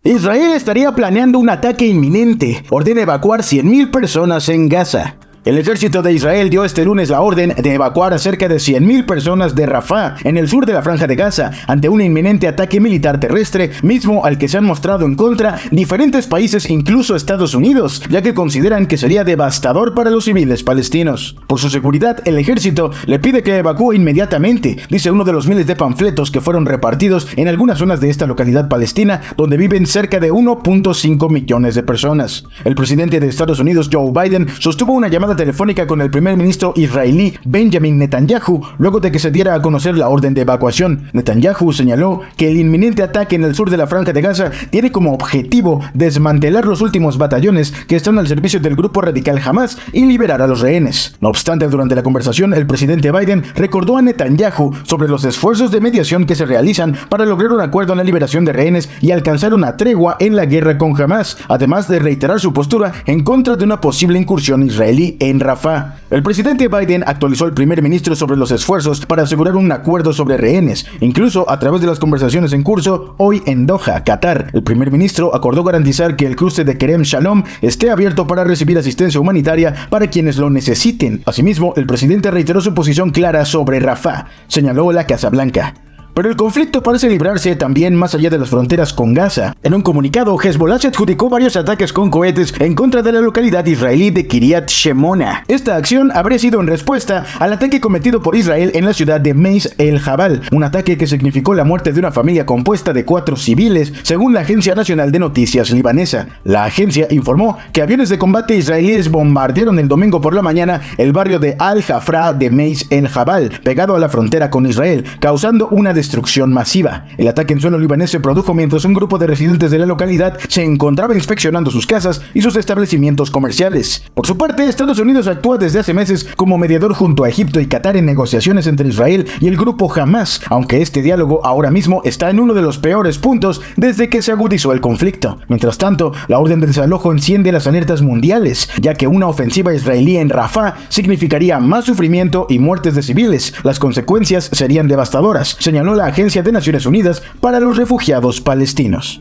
Israel estaría planeando un ataque inminente. Ordena evacuar 100.000 personas en Gaza. El ejército de Israel dio este lunes la orden de evacuar a cerca de 100.000 personas de Rafah, en el sur de la Franja de Gaza, ante un inminente ataque militar terrestre, mismo al que se han mostrado en contra diferentes países, incluso Estados Unidos, ya que consideran que sería devastador para los civiles palestinos. Por su seguridad, el ejército le pide que evacúe inmediatamente, dice uno de los miles de panfletos que fueron repartidos en algunas zonas de esta localidad palestina, donde viven cerca de 1.5 millones de personas. El presidente de Estados Unidos, Joe Biden, sostuvo una llamada telefónica con el primer ministro israelí Benjamin Netanyahu luego de que se diera a conocer la orden de evacuación. Netanyahu señaló que el inminente ataque en el sur de la Franja de Gaza tiene como objetivo desmantelar los últimos batallones que están al servicio del grupo radical Hamas y liberar a los rehenes. No obstante, durante la conversación, el presidente Biden recordó a Netanyahu sobre los esfuerzos de mediación que se realizan para lograr un acuerdo en la liberación de rehenes y alcanzar una tregua en la guerra con Hamas, además de reiterar su postura en contra de una posible incursión israelí en Rafah. El presidente Biden actualizó al primer ministro sobre los esfuerzos para asegurar un acuerdo sobre rehenes, incluso a través de las conversaciones en curso hoy en Doha, Qatar. El primer ministro acordó garantizar que el cruce de Kerem Shalom esté abierto para recibir asistencia humanitaria para quienes lo necesiten. Asimismo, el presidente reiteró su posición clara sobre Rafah, señaló la Casa Blanca. Pero el conflicto parece librarse también más allá de las fronteras con Gaza. En un comunicado, Hezbollah se adjudicó varios ataques con cohetes en contra de la localidad israelí de Kiryat Shemona. Esta acción habría sido en respuesta al ataque cometido por Israel en la ciudad de Meis el Jabal, un ataque que significó la muerte de una familia compuesta de 4 civiles, según la Agencia Nacional de Noticias libanesa. La agencia informó que aviones de combate israelíes bombardearon el domingo por la mañana el barrio de Al-Jafra de Meis el Jabal, pegado a la frontera con Israel, causando una destrucción masiva. El ataque en suelo libanés se produjo mientras un grupo de residentes de la localidad se encontraba inspeccionando sus casas y sus establecimientos comerciales. Por su parte, Estados Unidos actúa desde hace meses como mediador junto a Egipto y Qatar en negociaciones entre Israel y el grupo Hamas, aunque este diálogo ahora mismo está en uno de los peores puntos desde que se agudizó el conflicto. Mientras tanto, la orden de desalojo enciende las alertas mundiales, ya que una ofensiva israelí en Rafah significaría más sufrimiento y muertes de civiles. Las consecuencias serían devastadoras, señaló la Agencia de Naciones Unidas para los Refugiados Palestinos.